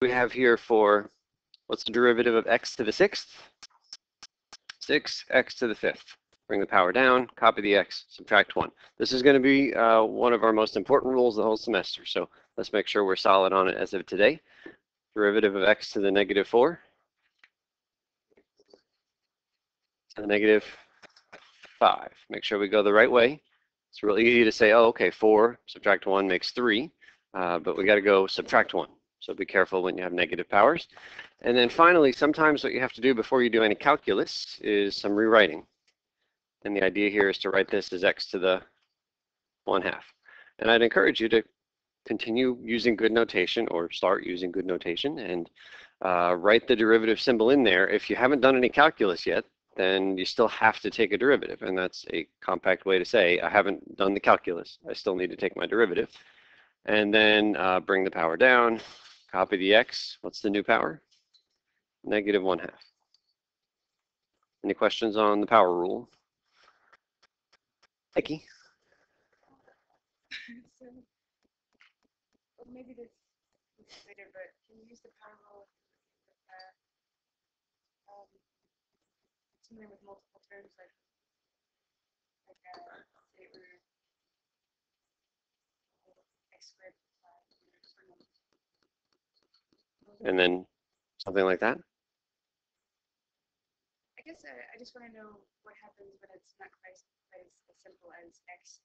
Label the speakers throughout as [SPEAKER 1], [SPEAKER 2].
[SPEAKER 1] we have here for, what's the derivative of x to the 6th? 6x to the 5th. Bring the power down, copy the x, subtract 1. This is going to be one of our most important rules the whole semester, so let's make sure we're solid on it as of today. Derivative of x to the negative 4 to the negative 5. Make sure we go the right way. It's really easy to say, oh, okay, 4 subtract 1 makes 3, but we got to go subtract 1. So be careful when you have negative powers. And then finally, sometimes what you have to do before you do any calculus is some rewriting. And the idea here is to write this as x to the 1/2. And I'd encourage you to continue using good notation or start using good notation and write the derivative symbol in there. If you haven't done any calculus yet, then you still have to take a derivative. And that's a compact way to say, I haven't done the calculus. I still need to take my derivative. And then bring the power down, copy the x. What's the new power? Negative 1/2. Any questions on the power rule? Becky?
[SPEAKER 2] So, well, maybe this is later, but can you use the power rule with something with multiple terms, like say root x squared plus 5.
[SPEAKER 1] And then something like that?
[SPEAKER 2] I guess I just want to know what happens when it's not quite as simple as x.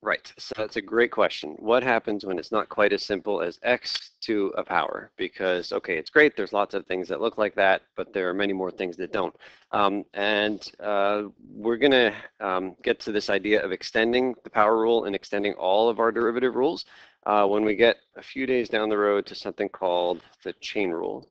[SPEAKER 1] Right, so that's a great question. What happens when it's not quite as simple as x to a power? Because, okay, it's great, there's lots of things that look like that, but there are many more things that don't. We're going to get to this idea of extending the power rule and extending all of our derivative rules when we get a few days down the road to something called the chain rule,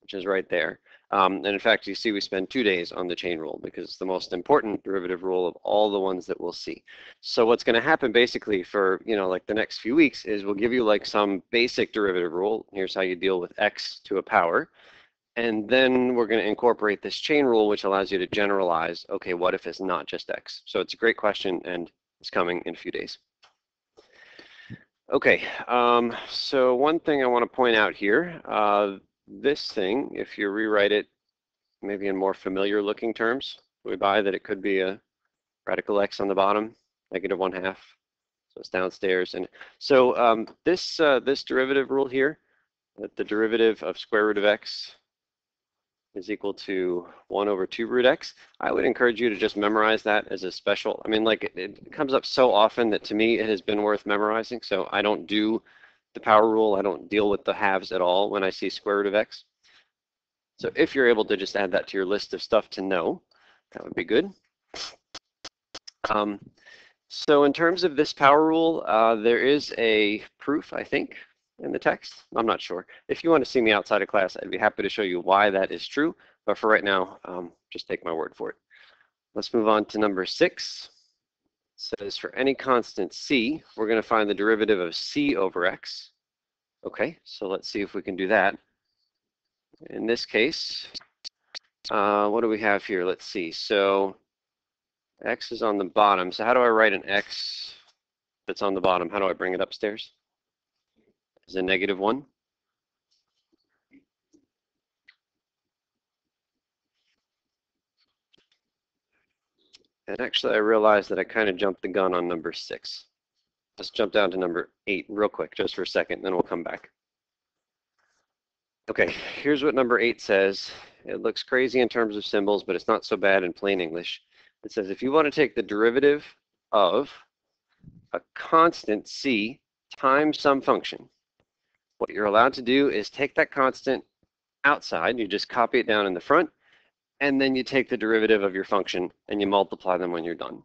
[SPEAKER 1] which is right there. And in fact, you see we spend 2 days on the chain rule because it's the most important derivative rule of all the ones that we'll see. So what's going to happen basically for, like the next few weeks is we'll give you like some basic derivative rule. Here's how you deal with x to a power. And then we're going to incorporate this chain rule, which allows you to generalize, okay, what if it's not just x? So it's a great question, and it's coming in a few days. Okay, so one thing I want to point out here, this thing, if you rewrite it maybe in more familiar looking terms, we buy that it could be a radical x on the bottom, negative 1/2. So it's downstairs. And so this derivative rule here, that the derivative of square root of x is equal to 1 over 2 root x, I would encourage you to just memorize that as a special. I mean, like it comes up so often that to me it has been worth memorizing. So I don't do the power rule. I don't deal with the halves at all when I see square root of x. So if you're able to just add that to your list of stuff to know, that would be good. So in terms of this power rule, there is a proof, I think, in the text. I'm not sure. If you want to see me outside of class, I'd be happy to show you why that is true. But for right now, just take my word for it. Let's move on to number 6. It says for any constant c, we're going to find the derivative of c over x. Okay, so let's see if we can do that. In this case, what do we have here? Let's see. So x is on the bottom. So how do I write an x that's on the bottom? How do I bring it upstairs? Is a negative 1? And actually, I realized that I kind of jumped the gun on number 6. Let's jump down to number 8 real quick, just for a second, then we'll come back. Okay, here's what number 8 says. It looks crazy in terms of symbols, but it's not so bad in plain English. It says if you want to take the derivative of a constant c times some function, what you're allowed to do is take that constant outside, you just copy it down in the front, and then you take the derivative of your function and you multiply them when you're done.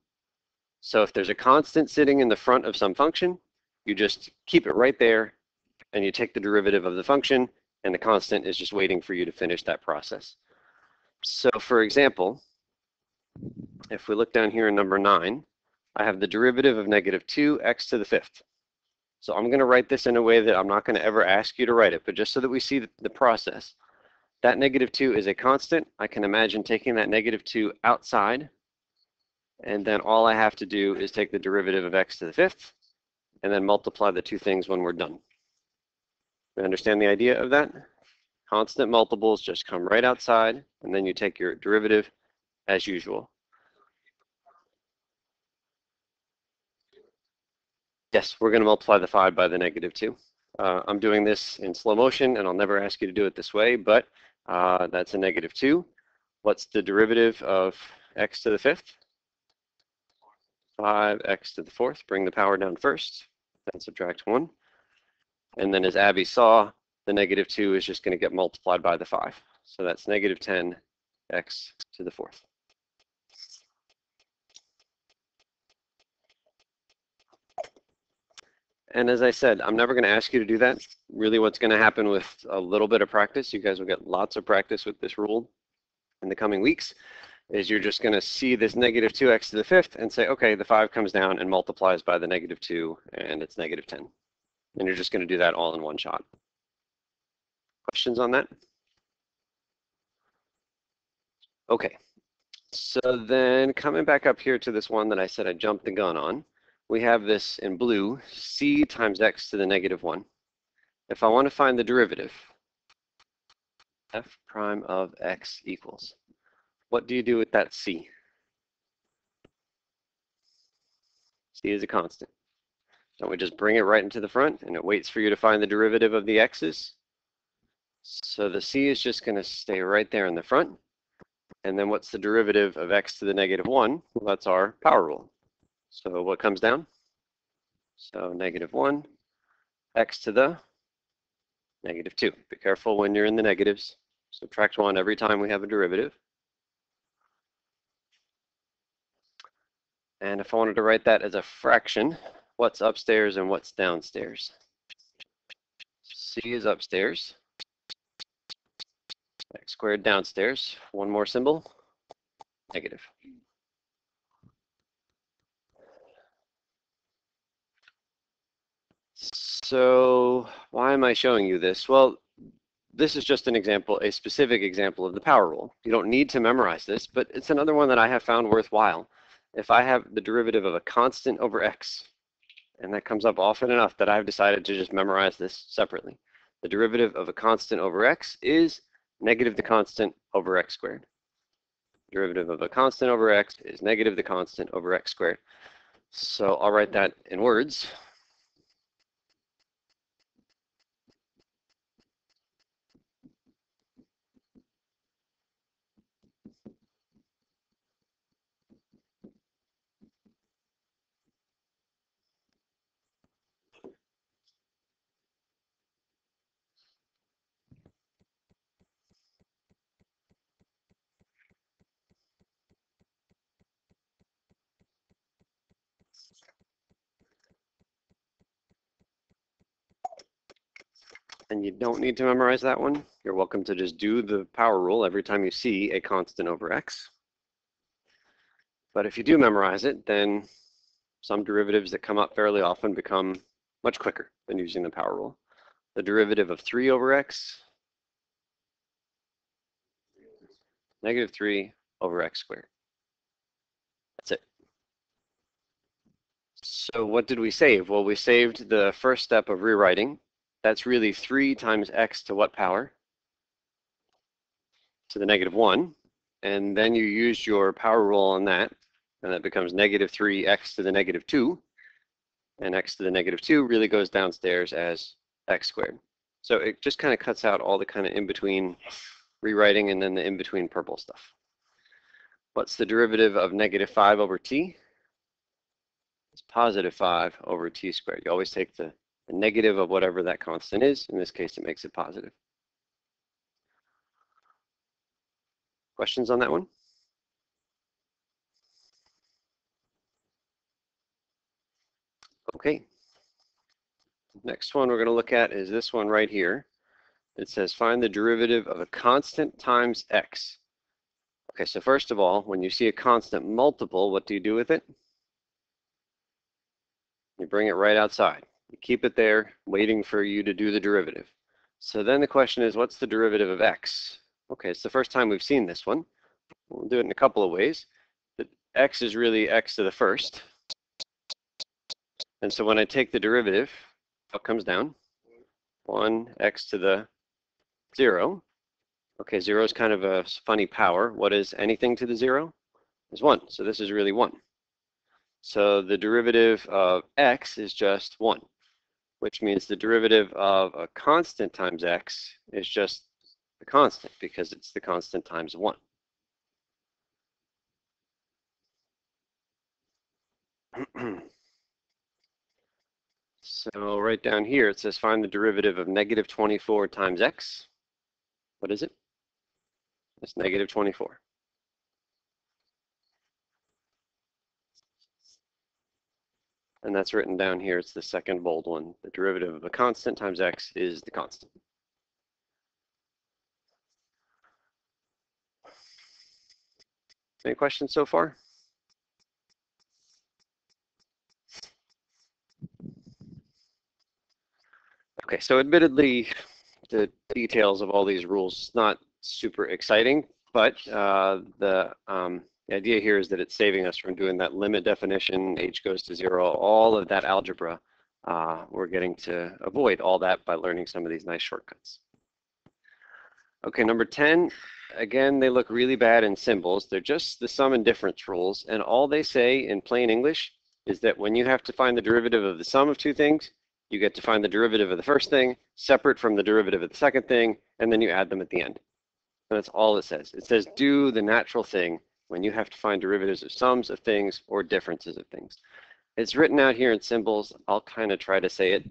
[SPEAKER 1] So if there's a constant sitting in the front of some function, you just keep it right there and you take the derivative of the function, and the constant is just waiting for you to finish that process. So for example, if we look down here in number 9, I have the derivative of negative 2x to the 5th. So I'm going to write this in a way that I'm not going to ever ask you to write it, but just so that we see the process. That negative 2 is a constant. I can imagine taking that negative 2 outside, and then all I have to do is take the derivative of x to the 5th, and then multiply the two things when we're done. You understand the idea of that? Constant multiples just come right outside, and then you take your derivative as usual. Yes, we're going to multiply the 5 by the -2. I'm doing this in slow motion, and I'll never ask you to do it this way, but that's a -2. What's the derivative of x to the 5th? 5x to the 4th. Bring the power down first, then subtract 1. And then as Abby saw, the -2 is just going to get multiplied by the 5. So that's -10x to the 4th. And as I said, I'm never going to ask you to do that. Really what's going to happen with a little bit of practice, you guys will get lots of practice with this rule in the coming weeks, is you're just going to see this -2x to the 5th and say, okay, the 5 comes down and multiplies by the -2, and it's -10. And you're just going to do that all in one shot. Questions on that? Okay, so then coming back up here to this one that I said I jumped the gun on, we have this in blue, c times x to the -1. If I want to find the derivative, f prime of x equals, what do you do with that c? C is a constant. Don't we just bring it right into the front and it waits for you to find the derivative of the x's? So the c is just going to stay right there in the front. And then what's the derivative of x to the -1? Well, that's our power rule. So what comes down? So -1, x to the -2. Be careful when you're in the negatives. Subtract 1 every time we have a derivative. And if I wanted to write that as a fraction, what's upstairs and what's downstairs? C is upstairs. X squared downstairs. One more symbol. Negative. So why am I showing you this? Well, this is just an example, a specific example of the power rule. You don't need to memorize this, but it's another one that I have found worthwhile. If I have the derivative of a constant over x, and that comes up often enough that I've decided to just memorize this separately. The derivative of a constant over x is negative the constant over x squared. Derivative of a constant over x is negative the constant over x squared. So I'll write that in words. And you don't need to memorize that one. You're welcome to just do the power rule every time you see a constant over x. But if you do memorize it, then some derivatives that come up fairly often become much quicker than using the power rule. The derivative of 3 over x, -3 over x squared. That's it. So what did we save? Well, we saved the first step of rewriting. That's really 3 times x to what power? To the -1. And then you used your power rule on that, and that becomes -3x to the -2. And x to the -2 really goes downstairs as x squared. So it just kind of cuts out all the kind of in-between rewriting and then the in-between purple stuff. What's the derivative of -5 over t? It's +5 over t squared. You always take the negative of whatever that constant is. In this case, it makes it positive. Questions on that one? Okay. Next one we're going to look at is this one right here. It says find the derivative of a constant times x. Okay, so first of all, when you see a constant multiple, what do you do with it? You bring it right outside. You keep it there, waiting for you to do the derivative. So then the question is, what's the derivative of x? Okay, it's the first time we've seen this one. We'll do it in a couple of ways. But x is really x to the first. And so when I take the derivative, what comes down? 1 x to the 0. Okay, 0 is kind of a funny power. What is anything to the 0? Is 1. So this is really 1. So the derivative of x is just 1, which means the derivative of a constant times x is just the constant because it's the constant times 1. So right down here it says find the derivative of negative 24 times x. What is it? It's negative 24. And that's written down here. It's the second bold one. The derivative of a constant times x is the constant. Any questions so far? Okay, so admittedly, the details of all these rules not super exciting, but the idea here is that it's saving us from doing that limit definition, h goes to 0, all of that algebra. We're getting to avoid all that by learning some of these nice shortcuts. Okay, number 10, again, they look really bad in symbols. They're just the sum and difference rules, and all they say in plain English is that when you have to find the derivative of the sum of two things, you get to find the derivative of the first thing separate from the derivative of the second thing, and then you add them at the end. And that's all it says. It says do the natural thing when you have to find derivatives of sums of things or differences of things. It's written out here in symbols. I'll kind of try to say it.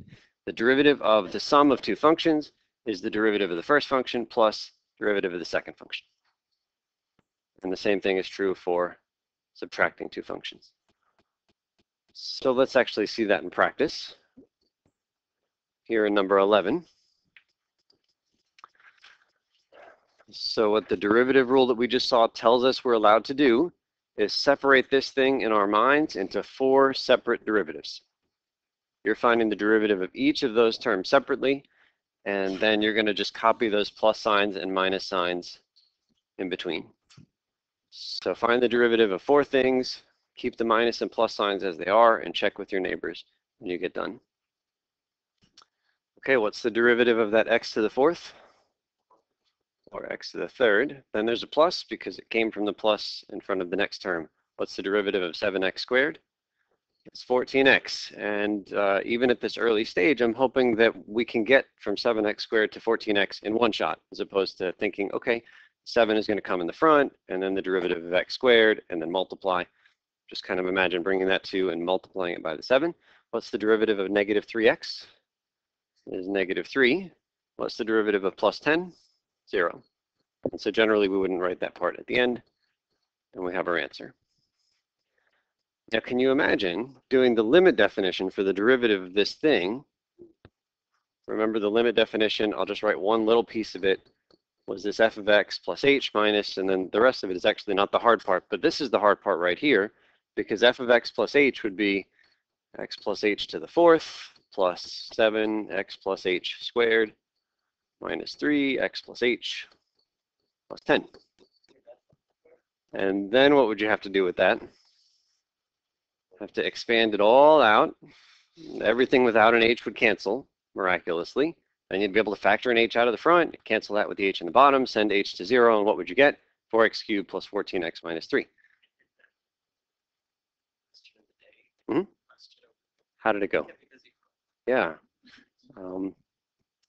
[SPEAKER 1] The derivative of the sum of two functions is the derivative of the first function plus derivative of the second function. And the same thing is true for subtracting two functions. So let's actually see that in practice. Here in number 11. So what the derivative rule that we just saw tells us we're allowed to do is separate this thing in our minds into 4 separate derivatives. You're finding the derivative of each of those terms separately, and then you're going to just copy those plus signs and minus signs in between. So find the derivative of 4 things, keep the minus and plus signs as they are, and check with your neighbors when you get done. Okay, what's the derivative of that x to the 4th? Or x to the 3rd? Then there's a plus because it came from the plus in front of the next term. What's the derivative of 7x squared? It's 14x. And even at this early stage, I'm hoping that we can get from 7x squared to 14x in one shot, as opposed to thinking, okay, 7 is going to come in the front, and then the derivative of x squared, and then multiply. Just kind of imagine bringing that 2 and multiplying it by the 7. What's the derivative of negative 3x? It is negative 3. What's the derivative of plus 10? 0. And so generally we wouldn't write that part at the end, and we have our answer. Now, can you imagine doing the limit definition for the derivative of this thing? Remember the limit definition, I'll just write one little piece of it, was this f of x plus h minus, and then the rest of it is actually not the hard part, but this is the hard part right here, because f of x plus h would be x plus h to the 4th plus 7x plus h squared minus 3x plus h plus 10. And then what would you have to do with that? Have to expand it all out. Everything without an h would cancel, miraculously. Then you'd be able to factor an h out of the front, cancel that with the h in the bottom, send h to 0, and what would you get? 4x cubed plus 14x minus 3. How did it go? Yeah.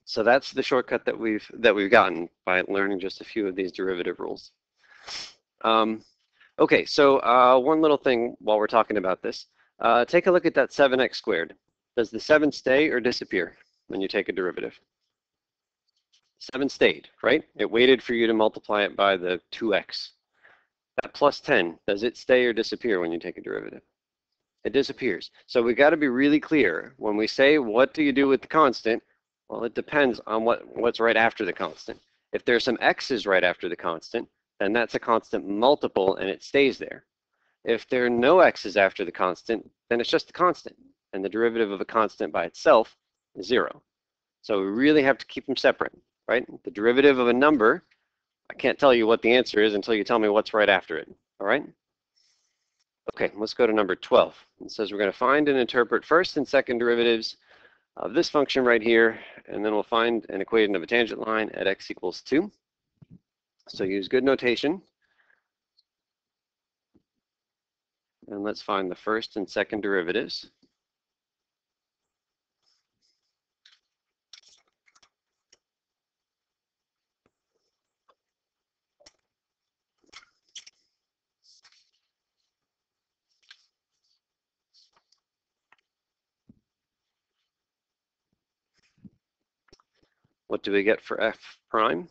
[SPEAKER 1] So that's the shortcut that we've gotten by learning just a few of these derivative rules. Okay, so one little thing while we're talking about this. Take a look at that 7x squared. Does the 7 stay or disappear when you take a derivative? 7 stayed, right? It waited for you to multiply it by the 2x. That plus 10, does it stay or disappear when you take a derivative? It disappears. So we got to be really clear. When we say, what do you do with the constant? Well, it depends on what's right after the constant. If there's some x's right after the constant, then that's a constant multiple and it stays there. If there are no x's after the constant, then it's just a constant. And the derivative of a constant by itself is 0. So we really have to keep them separate, right? The derivative of a number, I can't tell you what the answer is until you tell me what's right after it, all right? Okay, let's go to number 12. It says we're going to find and interpret first and second derivatives of this function right here, and then we'll find an equation of a tangent line at x equals 2. So use good notation. And let's find the first and second derivatives. What do we get for f prime?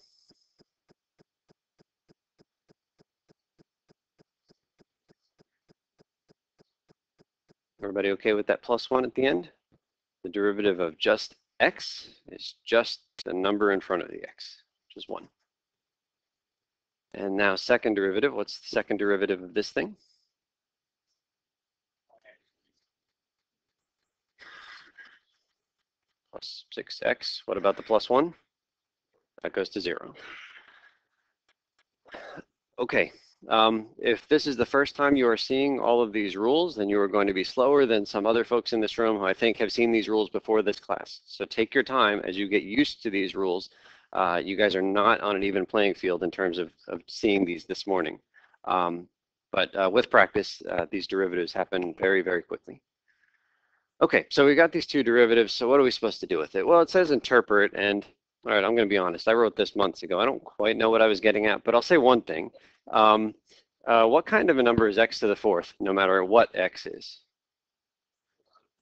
[SPEAKER 1] Everybody okay with that +1 at the end? The derivative of just x is just the number in front of the x, which is 1. And now second derivative, what's the second derivative of this thing? Plus 6x. What about the +1? That goes to 0. Okay, if this is the first time you are seeing all of these rules, then you are going to be slower than some other folks in this room who I think have seen these rules before this class. So take your time as you get used to these rules. You guys are not on an even playing field in terms of seeing these this morning. But with practice, these derivatives happen very, very quickly. Okay, so we got these two derivatives, so what are we supposed to do with it? Well, it says interpret, and all right, I'm going to be honest. I wrote this months ago. I don't quite know what I was getting at, but I'll say one thing. What kind of a number is x to the fourth, no matter what x is?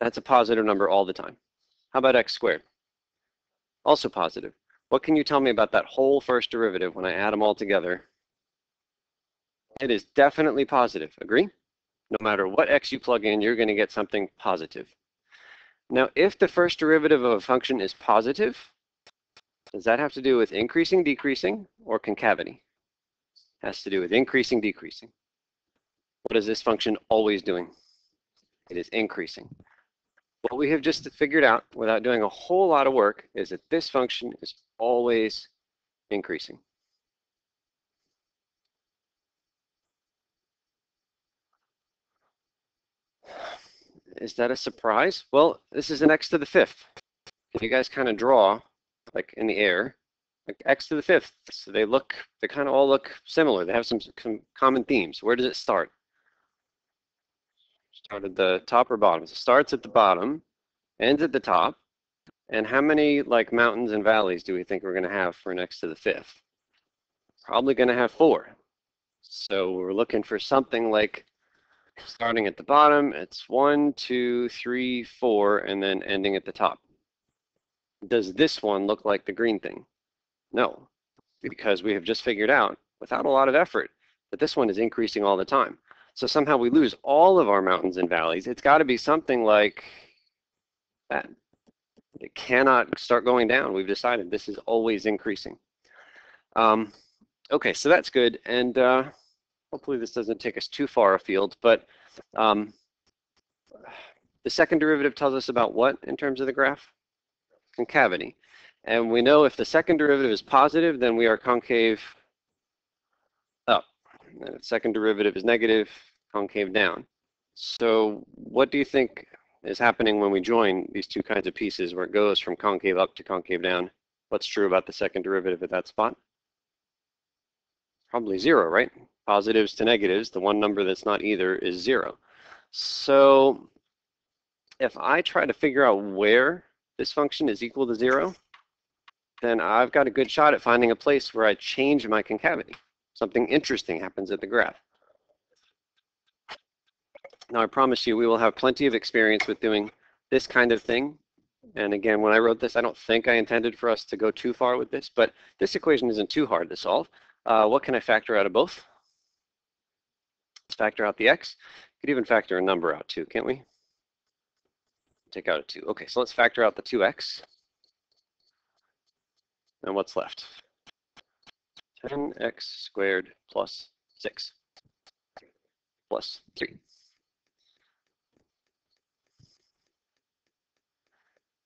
[SPEAKER 1] That's a positive number all the time. How about x squared? Also positive. What can you tell me about that whole first derivative when I add them all together? It is definitely positive. Agree? No matter what x you plug in, you're going to get something positive. Now, if the first derivative of a function is positive, does that have to do with increasing, decreasing, or concavity? It has to do with increasing, decreasing. What is this function always doing? It is increasing. What we have just figured out without doing a whole lot of work is that this function is always increasing. Is that a surprise? Well, this is an x to the fifth. If you guys kind of draw like in the air, like x to the fifth, so they kind of all look similar. They have some common themes. Where does it start? Start at the top or bottom? So it starts at the bottom, ends at the top. And how many like mountains and valleys do we think we're going to have for an x to the fifth? Probably going to have 4. So we're looking for something like starting at the bottom, it's 1, 2, 3, 4, and then ending at the top. Does this one look like the green thing? No, because we have just figured out, without a lot of effort, that this one is increasing all the time. So somehow we lose all of our mountains and valleys. It's got to be something like that. It cannot start going down. We've decided this is always increasing. Okay, so that's good. And hopefully this doesn't take us too far afield, but the second derivative tells us about what in terms of the graph? Concavity. And we know if the second derivative is positive, then we are concave up. And if the second derivative is negative, concave down. So what do you think is happening when we join these two kinds of pieces where it goes from concave up to concave down? What's true about the second derivative at that spot? Probably 0, right? Positives to negatives, the one number that's not either is 0. So if I try to figure out where this function is equal to 0, then I've got a good shot at finding a place where I change my concavity. Something interesting happens at the graph. Now, I promise you, we will have plenty of experience with doing this kind of thing. And again, when I wrote this, I don't think I intended for us to go too far with this, but this equation isn't too hard to solve. What can I factor out of both? Let's factor out the x. Could even factor a number out too, can't we? Take out a 2. Okay, so let's factor out the 2x. And what's left? 10x squared plus 6 plus 3.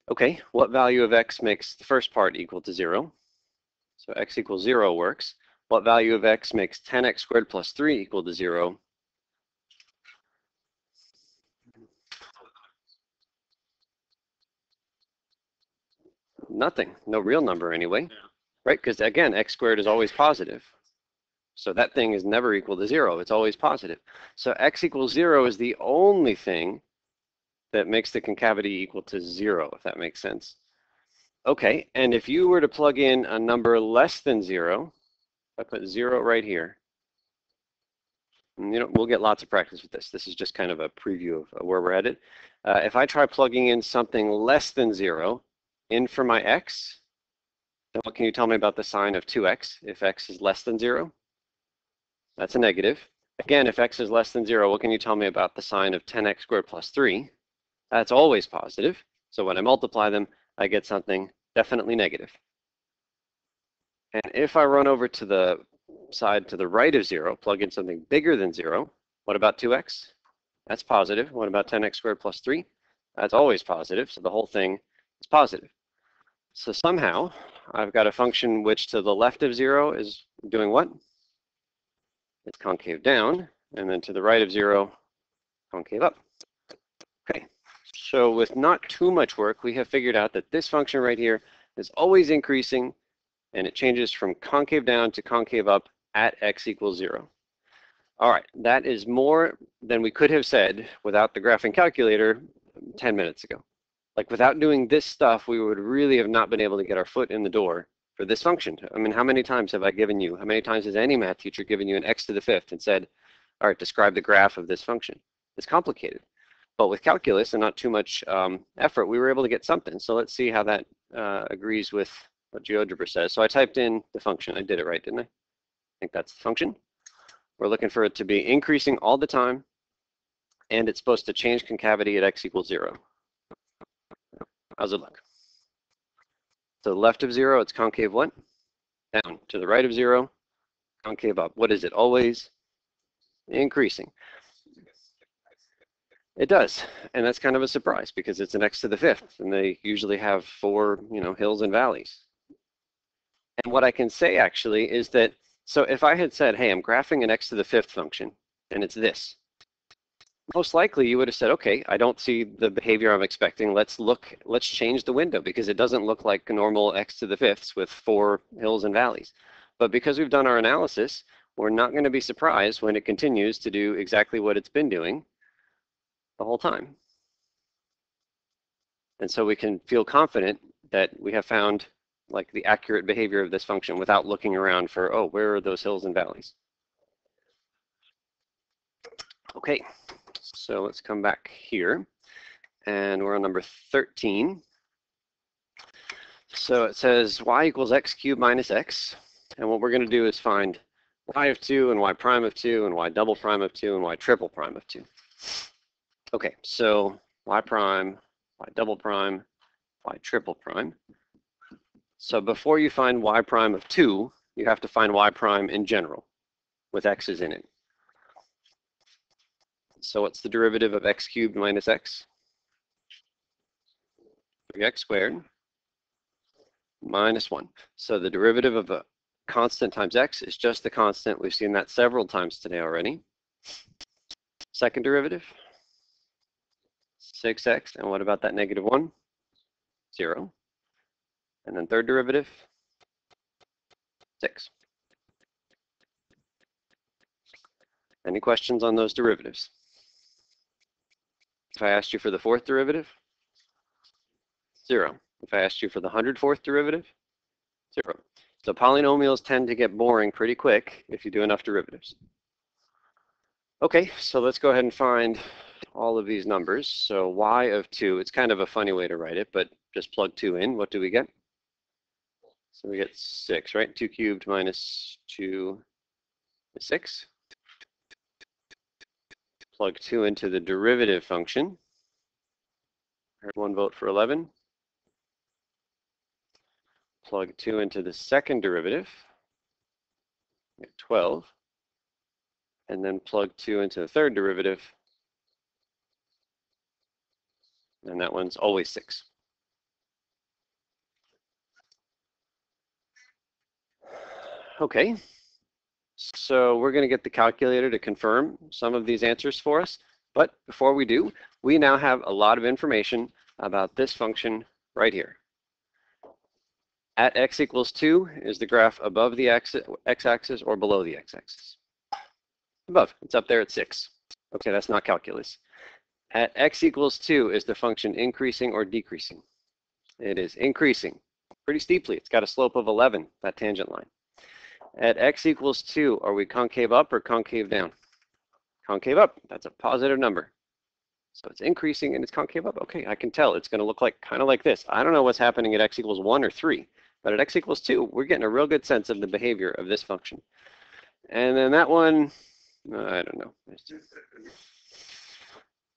[SPEAKER 1] Okay, what value of x makes the first part equal to 0? So x equals 0 works. What value of x makes 10x squared plus 3 equal to 0? Nothing, no real number anyway, right? Because again, x squared is always positive. So that thing is never equal to 0. It's always positive. So x equals 0 is the only thing that makes the concavity equal to 0, if that makes sense. Okay, and if you were to plug in a number less than 0, I put 0 right here. And, we'll get lots of practice with this. This is just kind of a preview of where we're headed. If I try plugging in something less than 0 in for my x, then what can you tell me about the sign of 2x if x is less than 0? That's a negative. Again, if x is less than 0, what can you tell me about the sign of 10x squared plus 3? That's always positive. So when I multiply them, I get something definitely negative. And if I run over to the side to the right of 0, plug in something bigger than 0, what about 2x? That's positive. What about 10x squared plus 3? That's always positive, so the whole thing is positive. So somehow, I've got a function which to the left of 0 is doing what? It's concave down, and then to the right of 0, concave up. Okay, so with not too much work, we have figured out that this function right here is always increasing, and it changes from concave down to concave up at x equals 0. All right, that is more than we could have said without the graphing calculator 10 minutes ago. Like without doing this stuff, we would really have not been able to get our foot in the door for this function. I mean, how many times have I given you, how many times has any math teacher given you an x to the 5th and said, all right, describe the graph of this function? It's complicated. But with calculus and not too much effort, we were able to get something. So let's see how that agrees with what GeoGebra says. So I typed in the function. I did it right, didn't I? I think that's the function. We're looking for it to be increasing all the time, and it's supposed to change concavity at x equals 0. How's it look? To the left of 0, it's concave what? Down. To the right of 0, concave up. What is it? Always increasing. It does, and that's kind of a surprise because it's an x to the 5th, and they usually have 4, hills and valleys. And what I can say actually is that, so if I had said, hey, I'm graphing an x to the 5th function, and it's this, most likely you would have said, okay, I don't see the behavior I'm expecting. Let's change the window because it doesn't look like a normal x to the 5ths with 4 hills and valleys. But because we've done our analysis, we're not going to be surprised when it continues to do exactly what it's been doing the whole time. And so we can feel confident that we have found like the accurate behavior of this function without looking around for, oh, where are those hills and valleys? Okay, so let's come back here. And we're on number 13. So it says y equals x cubed minus x. And what we're going to do is find y of 2 and y prime of 2 and y double prime of 2 and y triple prime of 2. Okay, so y prime, y double prime, y triple prime. So before you find y prime of 2, you have to find y prime in general with x's in it. So what's the derivative of x cubed minus x? 3x squared minus 1. So the derivative of a constant times x is just the constant. We've seen that several times today already. Second derivative, 6x. And what about that negative 1? 0. And then third derivative, 6. Any questions on those derivatives? If I asked you for the fourth derivative, 0. If I asked you for the 104th derivative, 0. So polynomials tend to get boring pretty quick if you do enough derivatives. Okay, so let's go ahead and find all of these numbers. So y of 2, it's kind of a funny way to write it, but just plug 2 in. What do we get? So we get 6, right? 2 cubed minus 2 is 6. Plug 2 into the derivative function. Heard 1 vote for 11. Plug 2 into the second derivative. Get 12. And then plug 2 into the third derivative. And that one's always 6. Okay, so we're going to get the calculator to confirm some of these answers for us. But before we do, we now have a lot of information about this function right here. At x equals 2 is the graph above the x-axis or below the x-axis? Above. It's up there at 6. Okay, that's not calculus. At x equals 2, is the function increasing or decreasing? It is increasing pretty steeply. It's got a slope of 11, that tangent line. At x equals 2, are we concave up or concave down? Concave up. That's a positive number. So it's increasing and it's concave up. Okay, I can tell. It's going to look like kind of like this. I don't know what's happening at x equals 1 or 3, but at x equals 2, we're getting a real good sense of the behavior of this function. And then that one, I don't know.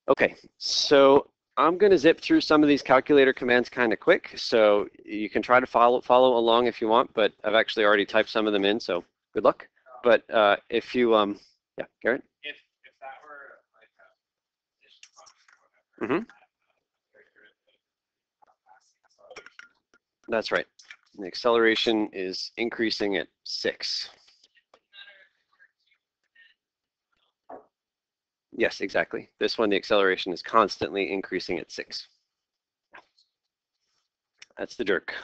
[SPEAKER 1] Okay, so I'm going to zip through some of these calculator commands kind of quick, so you can try to follow along if you want, but I've actually already typed some of them in, so good luck. But if you, yeah, Garrett?
[SPEAKER 3] If that were like a addition function or whatever,
[SPEAKER 1] That's right. The acceleration is increasing at 6. Yes, exactly. This one, the acceleration is constantly increasing at 6. That's the jerk.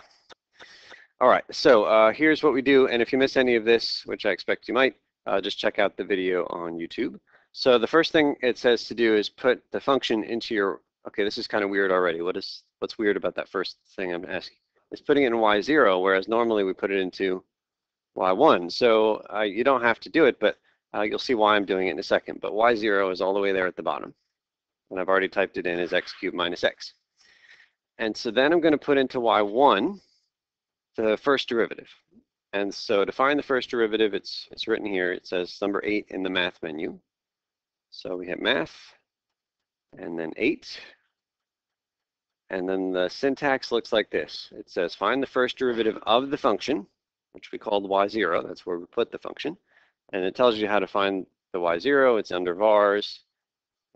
[SPEAKER 1] All right, so here's what we do, and if you miss any of this, which I expect you might, just check out the video on YouTube. So the first thing it says to do is put the function into your, okay, this is kind of weird already. What's weird about that first thing I'm asking? It's putting it in y0, whereas normally we put it into y1. So you don't have to do it, but you'll see why I'm doing it in a second. But y0 is all the way there at the bottom. And I've already typed it in as x cubed minus x. And so then I'm going to put into y1 the first derivative. And so to find the first derivative, it's written here. It says number 8 in the math menu. So we have math, and then 8. And then the syntax looks like this. It says find the first derivative of the function, which we called y0. That's where we put the function. And it tells you how to find the y0. It's under vars,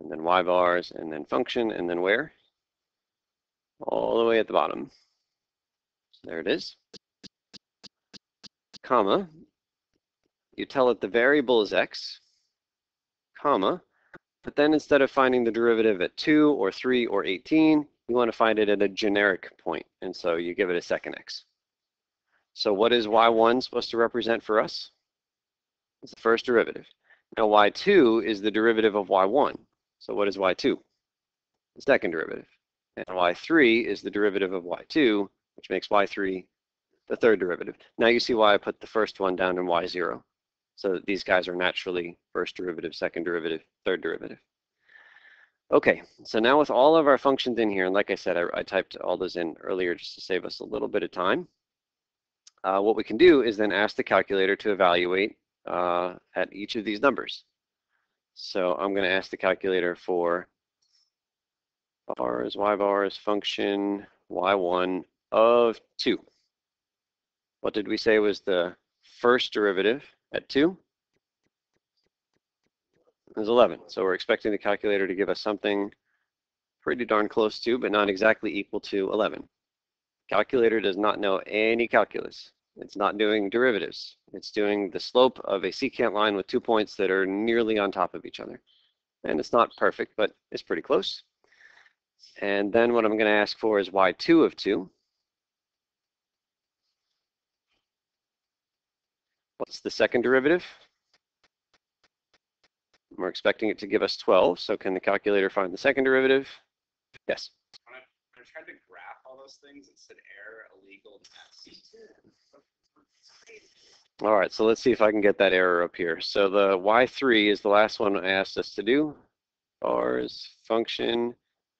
[SPEAKER 1] and then y vars, and then function, and then where? All the way at the bottom. So there it is. Comma. You tell it the variable is x, comma. But then instead of finding the derivative at 2 or 3 or 18, you want to find it at a generic point. And so you give it a second x. So what is y1 supposed to represent for us? It's the first derivative. Now y2 is the derivative of y1. So what is y2? The second derivative. And y3 is the derivative of y2, which makes y3 the third derivative. Now you see why I put the first one down in y0. So that these guys are naturally first derivative, second derivative, third derivative. Okay, so now with all of our functions in here, and like I said, I typed all those in earlier just to save us a little bit of time. What we can do is then ask the calculator to evaluate at each of these numbers. So I'm going to ask the calculator for bars, y bars, function y1 of 2. What did we say was the first derivative at 2? It was 11. So we're expecting the calculator to give us something pretty darn close to, but not exactly equal to 11. Calculator does not know any calculus. It's not doing derivatives. It's doing the slope of a secant line with 2 points that are nearly on top of each other. And it's not perfect, but it's pretty close. And then what I'm going to ask for is y2 of 2. What's the second derivative? We're expecting it to give us 12, so can the calculator find the second derivative? Yes.
[SPEAKER 3] when I tried to graph all those things, it said error, illegal, mess.
[SPEAKER 1] All right, so let's see if I can get that error up here. So the y3 is the last one I asked us to do. Bars, function,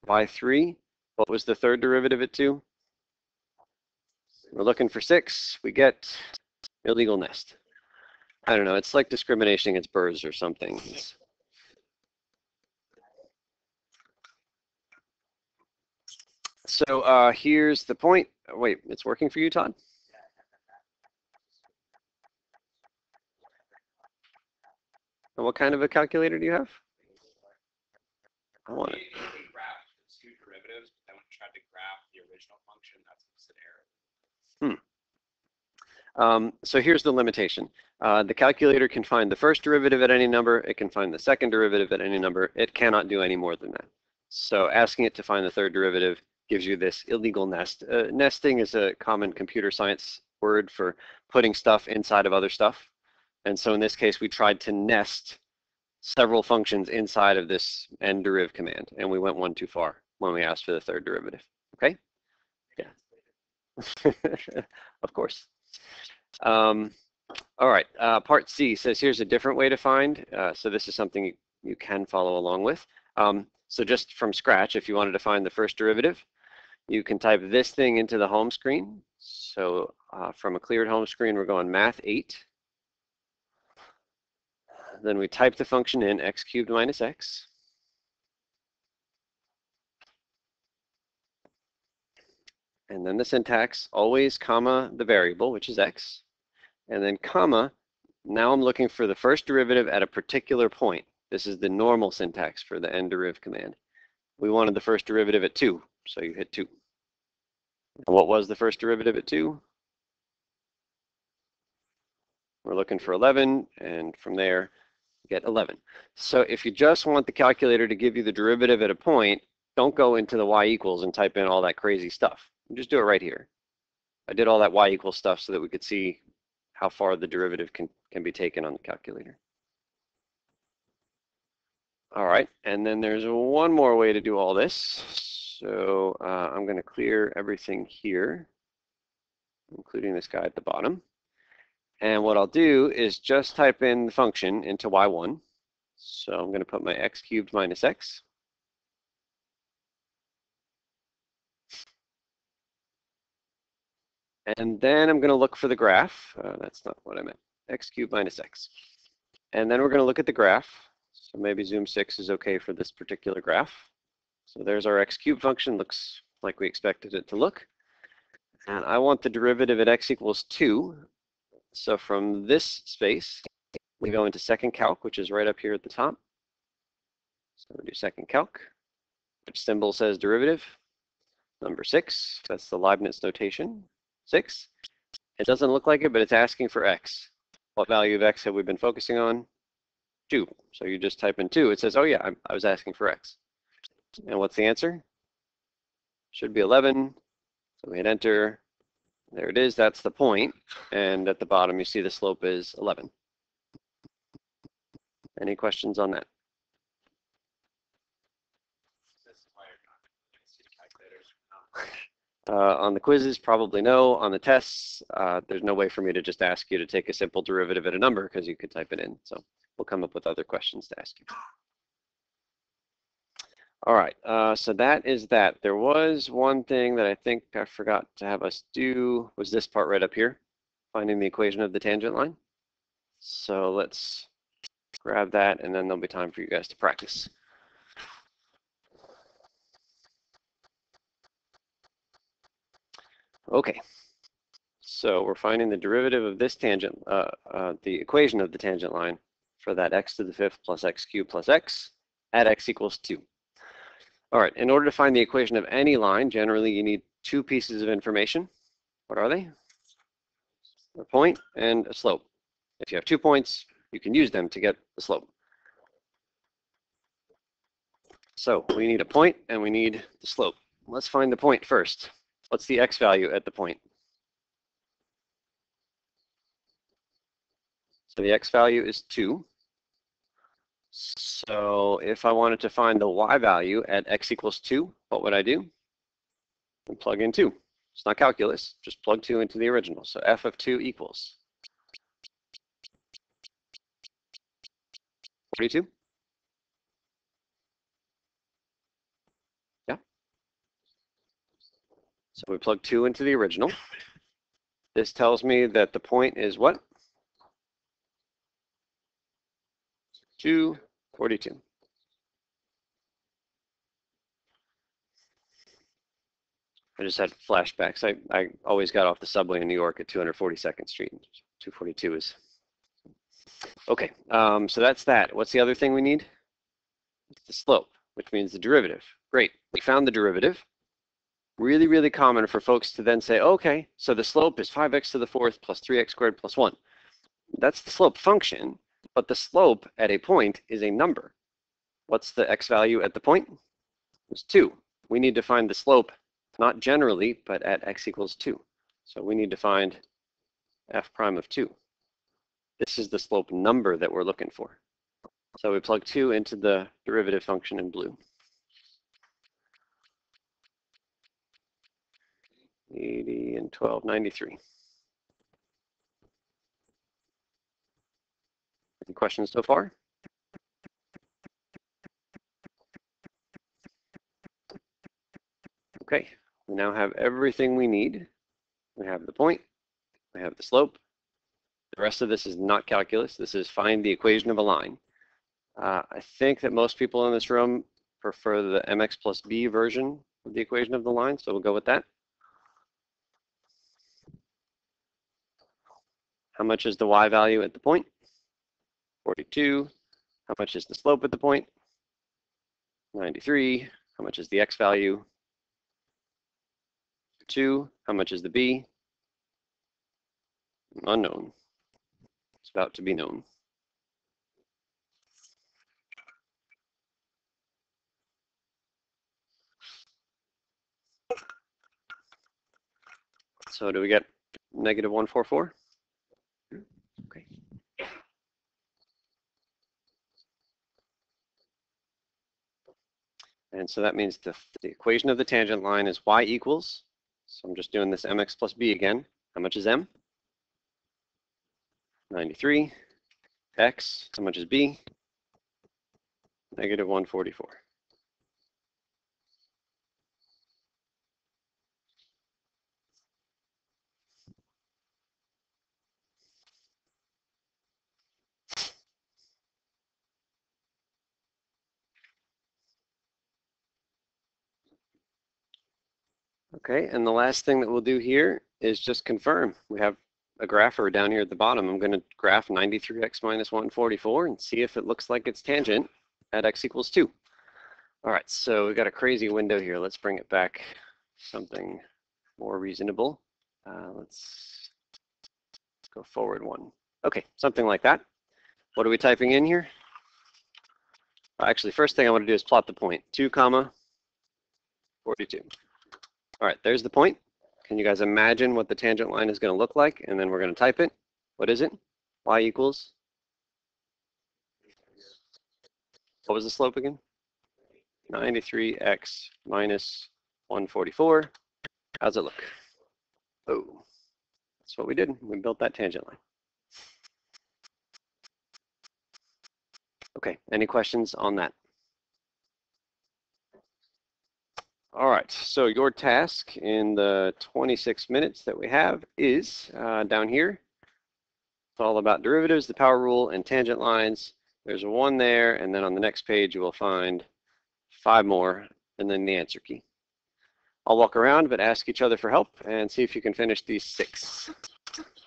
[SPEAKER 1] y3. What was the third derivative at 2? We're looking for 6. We get illegal nest. I don't know, it's like discrimination against birds or something. So here's the point. Wait, it's working for you, Todd? And what kind of a calculator do you have? I want it.
[SPEAKER 3] It can graph the 2 derivatives, but then when I tried to graph the original function, that's what said error.
[SPEAKER 1] So here's the limitation. The calculator can find the first derivative at any number. It can find the second derivative at any number. It cannot do any more than that. So asking it to find the third derivative gives you this illegal nest. Nesting is a common computer science word for putting stuff inside of other stuff. And so in this case, we tried to nest several functions inside of this nderiv command, and we went one too far when we asked for the third derivative. Okay? Yeah. Of course. All right, part C says here's a different way to find. So this is something you can follow along with. So just from scratch, if you wanted to find the first derivative, you can type this thing into the home screen. So from a cleared home screen, we're going math 8. Then we type the function in, x cubed minus x. And then the syntax, always comma the variable, which is x. And then comma, now I'm looking for the first derivative at a particular point. This is the normal syntax for the nderiv command. We wanted the first derivative at 2, so you hit 2. And what was the first derivative at 2? We're looking for 11, and from there, get 11. So if you just want the calculator to give you the derivative at a point, don't go into the y equals and type in all that crazy stuff. Just do it right here. I did all that y equals stuff so that we could see how far the derivative can be taken on the calculator. All right, and then there's one more way to do all this. So I'm going to clear everything here, including this guy at the bottom. And what I'll do is just type in the function into y1. So I'm going to put my x cubed minus x. And then I'm going to look for the graph. That's not what I meant. X cubed minus x. And then we're going to look at the graph. So maybe zoom 6 is okay for this particular graph. So there's our x cubed function. Looks like we expected it to look. And I want the derivative at x equals 2. So from this space, we go into second calc, which is right up here at the top. So we do second calc, which symbol says derivative. Number 6, that's the Leibniz notation, 6. It doesn't look like it, but it's asking for x. What value of x have we been focusing on? 2. So you just type in 2. It says, oh yeah, I was asking for x. And what's the answer? Should be 11. So we hit enter. There it is, that's the point. And at the bottom, you see the slope is 11. Any questions on that? On the quizzes, probably no. On the tests, there's no way for me to just ask you to take a simple derivative at a number because you could type it in. So we'll come up with other questions to ask you. All right, so that is that. There was one thing that I think I forgot to have us do, was this part right up here, finding the equation of the tangent line. So let's grab that, and then there'll be time for you guys to practice. Okay, so we're finding the derivative of this tangent, the equation of the tangent line for that x to the 5th plus x cubed plus x at x equals 2. All right, in order to find the equation of any line, generally you need 2 pieces of information. What are they? A point and a slope. If you have 2 points, you can use them to get the slope. So we need a point and we need the slope. Let's find the point first. What's the x value at the point? So the x value is 2. So if I wanted to find the y value at x equals 2, what would I do? And plug in 2. It's not calculus, just plug 2 into the original. So f of 2 equals 42. Yeah. So we plug 2 into the original. This tells me that the point is what? 242. I just had flashbacks. I always got off the subway in New York at 242nd Street. 242 is. Okay, so that's that. What's the other thing we need? It's the slope, which means the derivative. Great, we found the derivative. Really, really common for folks to then say, okay, so the slope is 5x to the 4th plus 3x squared plus 1. That's the slope function, but the slope at a point is a number. What's the x value at the point? It's 2. We need to find the slope Not generally, but at x equals 2. So we need to find f prime of 2. This is the slope number that we're looking for. So we plug 2 into the derivative function in blue. 80 and 1293. Any questions so far? Okay, we now have everything we need. We have the point, we have the slope. The rest of this is not calculus. This is find the equation of a line. I think that most people in this room prefer the mx plus b version of the equation of the line, so we'll go with that. How much is the y value at the point? 42. How much is the slope at the point? 93. How much is the x value? 2. How much is the b? Unknown. It's about to be known. So do we get negative 144? Okay. And so that means the equation of the tangent line is y equals, so I'm just doing this mx plus b again. How much is m? 93. X, how much is b? Negative 144. Okay, and the last thing that we'll do here is just confirm. We have a grapher down here at the bottom. I'm going to graph 93x minus 144 and see if it looks like it's tangent at x equals 2. All right, so we've got a crazy window here. Let's bring it back something more reasonable. Let's go forward one. Okay, something like that. What are we typing in here? Actually, first thing I want to do is plot the point. 2 comma 42. All right, there's the point. Can you guys imagine what the tangent line is going to look like? And then we're going to type it. What is it? Y equals? What was the slope again? 93x minus 144. How's it look? Oh, that's what we did. We built that tangent line. Okay, any questions on that? All right, so your task in the 26 minutes that we have is down here. It's all about derivatives, the power rule, and tangent lines. There's one there, and then on the next page you will find 5 more, and then the answer key. I'll walk around, but ask each other for help and see if you can finish these 6.